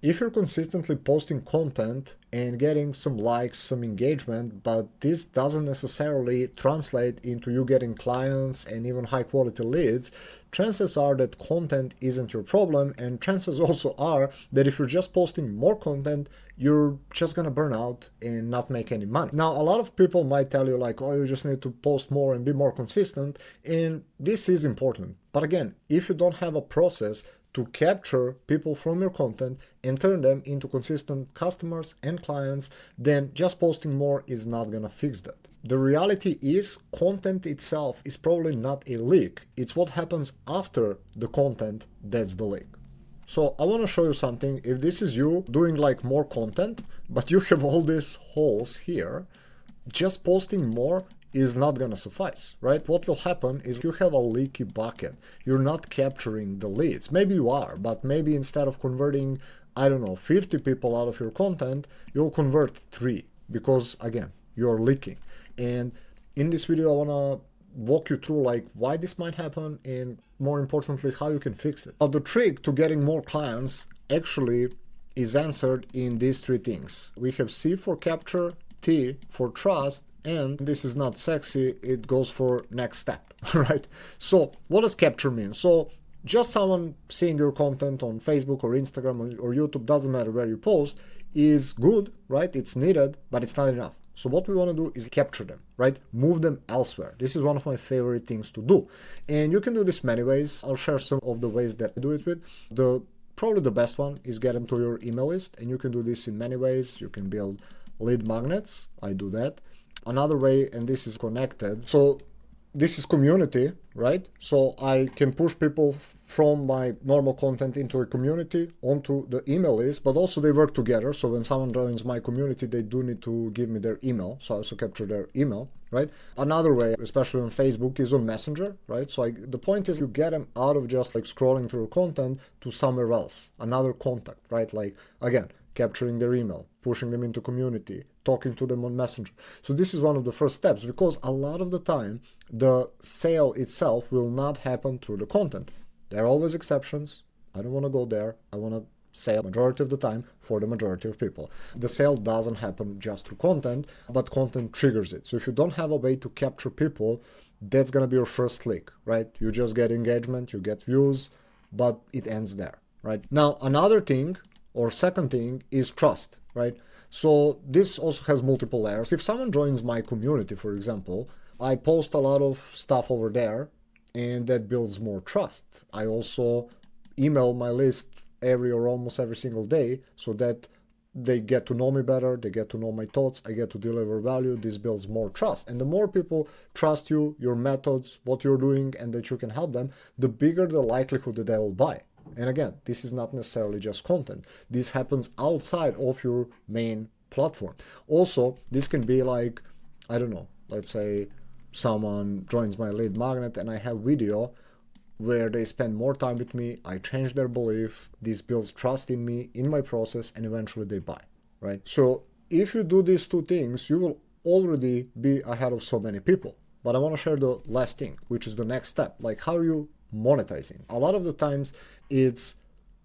If you're consistently posting content and getting some likes, some engagement, but this doesn't necessarily translate into you getting clients and even high quality leads, chances are that content isn't your problem, and chances also are that if you're just posting more content, you're just gonna burn out and not make any money. Now, a lot of people might tell you like, oh, you just need to post more and be more consistent, and this is important. But again, if you don't have a process to capture people from your content and turn them into consistent customers and clients, then just posting more is not gonna fix that. The reality is, content itself is probably not a leak. It's what happens after the content that's the leak. So I want to show you something. If this is you doing like more content, but you have all these holes here, just posting more is not gonna suffice, right? What will happen is you have a leaky bucket. You're not capturing the leads. Maybe you are, but maybe instead of converting, I don't know, 50 people out of your content, you'll convert 3 because, again, you're leaking. And in this video, I wanna walk you through like why this might happen and more importantly, how you can fix it. Now, the trick to getting more clients actually is answered in these 3 things. We have C for capture, T for trust, and this is not sexy, it goes for next step, right? So what does capture mean? So just someone seeing your content on Facebook or Instagram or YouTube, doesn't matter where you post, is good, right? It's needed, but it's not enough. So what we want to do is capture them, right? Move them elsewhere. This is one of my favorite things to do. And you can do this many ways. I'll share some of the ways that I do it with. Probably the best one is get them to your email list, and you can do this in many ways. You can build lead magnets. I do that. Another way, and this is connected, so this is community, right? So I can push people from my normal content into a community onto the email list, but also they work together. So when someone joins my community, they do need to give me their email. So I also capture their email, right? Another way, especially on Facebook, is on Messenger, right? So the point is you get them out of just like scrolling through content to somewhere else, another contact, right? Like, again, capturing their email, pushing them into community, talking to them on Messenger. So this is one of the first steps, because a lot of the time the sale itself will not happen through the content. There are always exceptions. I don't want to go there. I want to sell majority of the time for the majority of people. The sale doesn't happen just through content, but content triggers it. So if you don't have a way to capture people, that's going to be your first click, right? You just get engagement, you get views, but it ends there, right? Now, another thing or second thing is trust, right? So this also has multiple layers. If someone joins my community, for example, I post a lot of stuff over there, and that builds more trust. I also email my list every or almost every single day so that they get to know me better, they get to know my thoughts, I get to deliver value. This builds more trust. And the more people trust you, your methods, what you're doing, and that you can help them, the bigger the likelihood that they will buy. And again, this is not necessarily just content. This happens outside of your main platform. Also, this can be like, I don't know, let's say someone joins my lead magnet and I have video where they spend more time with me, I change their belief, this builds trust in me, in my process, and eventually they buy, right? So if you do these 2 things, you will already be ahead of so many people. But I want to share the last thing, which is the next step. Like, how are you monetizing? A lot of the times it's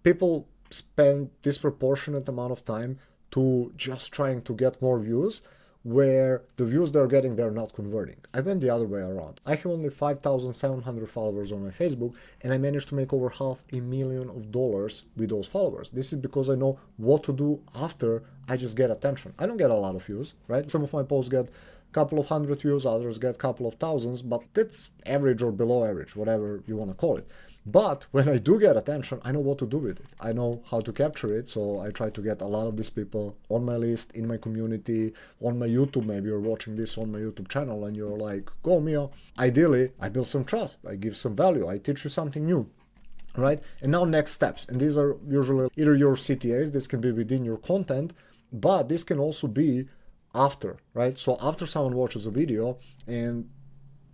people spend disproportionate amount of time to just trying to get more views, where the views they're getting, they're not converting. I went the other way around. I have only 5,700 followers on my Facebook, and I managed to make over $500,000 with those followers. This is because I know what to do after I just get attention. I don't get a lot of views, right? Some of my posts get couple of hundred views, others get couple of thousands, but that's average or below average, whatever you want to call it. But when I do get attention, I know what to do with it. I know how to capture it, so I try to get a lot of these people on my list, in my community, on my YouTube. Maybe you're watching this on my YouTube channel and you're like, go Mio. Ideally, I build some trust, I give some value, I teach you something new, right? And now next steps, and these are usually either your CTAs, this can be within your content, but this can also be after, right? So after someone watches a video, and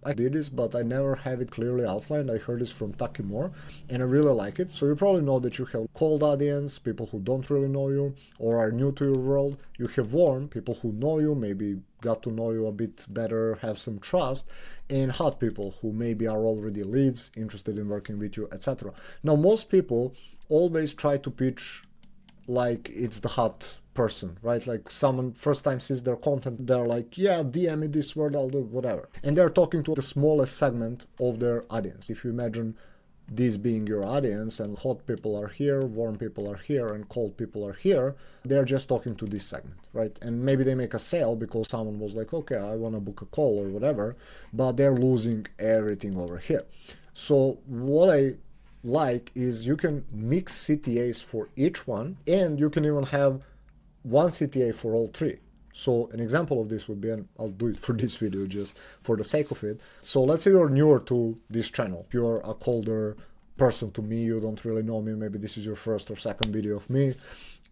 I did this, but I never have it clearly outlined. I heard this from Taki Moore, and I really like it. So you probably know that you have cold audience, people who don't really know you or are new to your world. You have warm, people who know you, maybe got to know you a bit better, have some trust, and hot people who maybe are already leads, interested in working with you, etc. Now, most people always try to pitch like it's the hot person, right? Like someone first time sees their content, they're like, yeah, DM me this word, I'll do whatever. And they're talking to the smallest segment of their audience. If you imagine this being your audience and hot people are here, warm people are here, and cold people are here, they're just talking to this segment, right? And maybe they make a sale because someone was like, okay, I want to book a call or whatever, but they're losing everything over here. So what I like is you can mix CTAs for each one, and you can even have one CTA for all three. So an example of this would be, and I'll do it for this video just for the sake of it. So let's say you're newer to this channel. You're a colder person to me, you don't really know me, maybe this is your first or second video of me,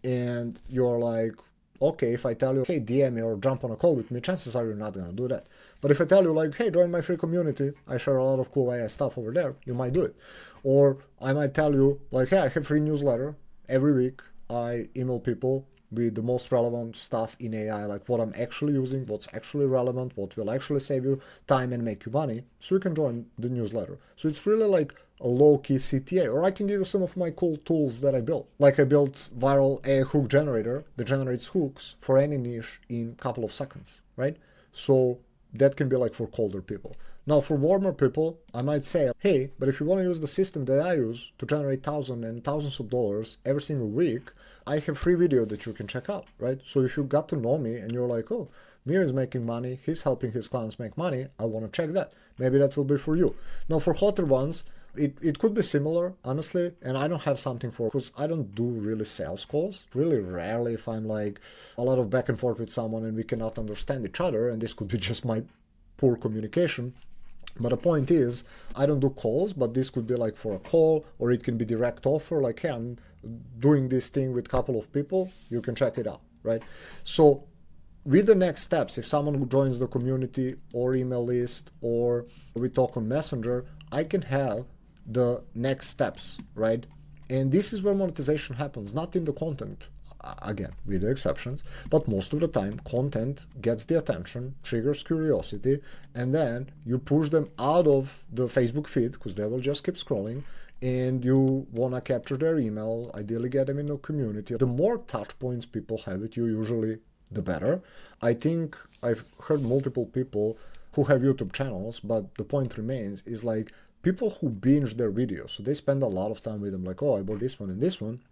and you're like, okay, if I tell you, hey, DM me or jump on a call with me, chances are you're not gonna do that. But if I tell you like, hey, join my free community, I share a lot of cool AI stuff over there, you might do it. Or I might tell you like, hey, I have free newsletter. Every week I email people with the most relevant stuff in AI, like what I'm actually using, what's actually relevant, what will actually save you time and make you money, so you can join the newsletter. So it's really like a low-key CTA. Or I can give you some of my cool tools that I built. Like I built viral AI hook generator that generates hooks for any niche in a couple of seconds, right? So that can be like for colder people. Now for warmer people, I might say, hey, but if you want to use the system that I use to generate thousands and thousands of dollars every single week, I have free video that you can check out, right? So if you got to know me and you're like, oh, Mio is making money, he's helping his clients make money, I want to check that. Maybe that will be for you. Now for hotter ones, it could be similar, honestly, and I don't have something for, because I don't do really sales calls, really rarely if I'm like a lot of back and forth with someone and we cannot understand each other, and this could be just my poor communication. But the point is, I don't do calls, but this could be like for a call, or it can be direct offer, like, hey, I'm doing this thing with a couple of people, you can check it out, right? So with the next steps, if someone who joins the community or email list, or we talk on Messenger, I can have the next steps, right? And this is where monetization happens, not in the content, again, with the exceptions, but most of the time content gets the attention, triggers curiosity, and then you push them out of the Facebook feed because they will just keep scrolling, and you want to capture their email, ideally get them in the community. The more touch points people have with you, usually the better. I think I've heard multiple people who have YouTube channels, but the point remains is like people who binge their videos, so they spend a lot of time with them, like, oh, I bought this one and this one,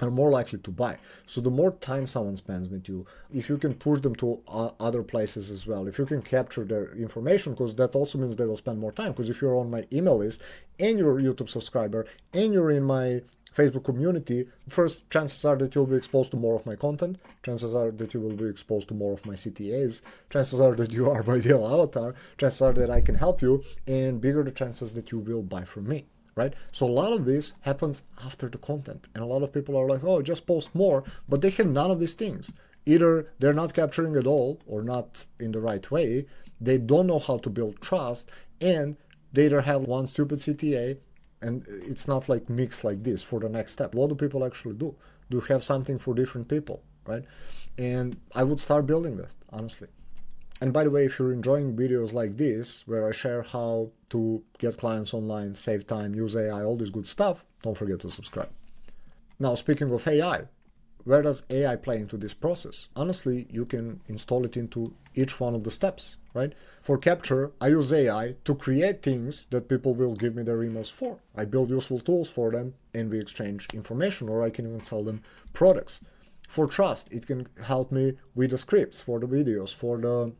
are more likely to buy. So the more time someone spends with you, if you can push them to other places as well, if you can capture their information, because that also means they will spend more time. Because if you're on my email list and you're a YouTube subscriber and you're in my Facebook community, first, chances are that you'll be exposed to more of my content, chances are that you will be exposed to more of my CTAs, chances are that you are my ideal avatar, chances are that I can help you, and bigger the chances that you will buy from me. Right? So a lot of this happens after the content, and a lot of people are like, oh, just post more, but they have none of these things. Either they're not capturing at all or not in the right way, they don't know how to build trust, and they either have one stupid CTA, and it's not like mixed like this for the next step. What do people actually do? Do you have something for different people, right? And I would start building this, honestly. And by the way, if you're enjoying videos like this, where I share how to get clients online, save time, use AI, all this good stuff, don't forget to subscribe. Now, speaking of AI, where does AI play into this process? Honestly, you can install it into each one of the steps, right? For capture, I use AI to create things that people will give me their emails for. I build useful tools for them, and we exchange information, or I can even sell them products. For trust, it can help me with the scripts, for the videos, for the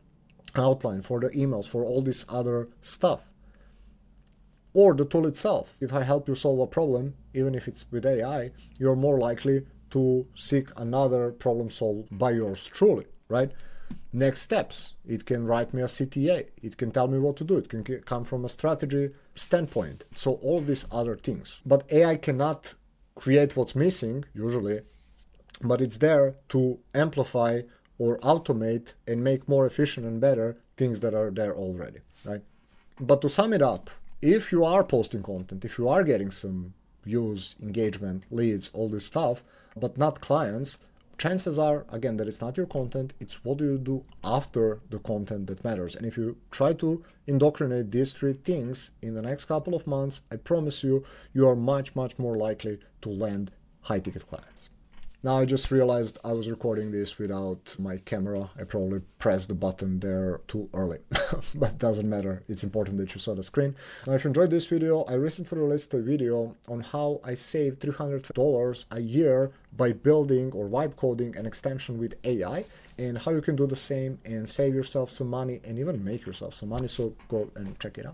outline, for the emails, for all this other stuff. Or the tool itself. If I help you solve a problem, even if it's with AI, you're more likely to seek another problem solved by yours truly, right? Next steps. It can write me a CTA. It can tell me what to do. It can come from a strategy standpoint. So all these other things. But AI cannot create what's missing, usually, but it's there to amplify or automate and make more efficient and better things that are there already, right? But to sum it up, if you are posting content, if you are getting some views, engagement, leads, all this stuff, but not clients, chances are, again, that it's not your content, it's what do you do after the content that matters. And if you try to indoctrinate these three things in the next couple of months, I promise you, you are much, much more likely to land high-ticket clients. Now I just realized I was recording this without my camera. I probably pressed the button there too early, but doesn't matter. It's important that you saw the screen. Now if you enjoyed this video, I recently released a video on how I saved $300 a year by building or vibe coding an extension with AI, and how you can do the same and save yourself some money and even make yourself some money. So go and check it out.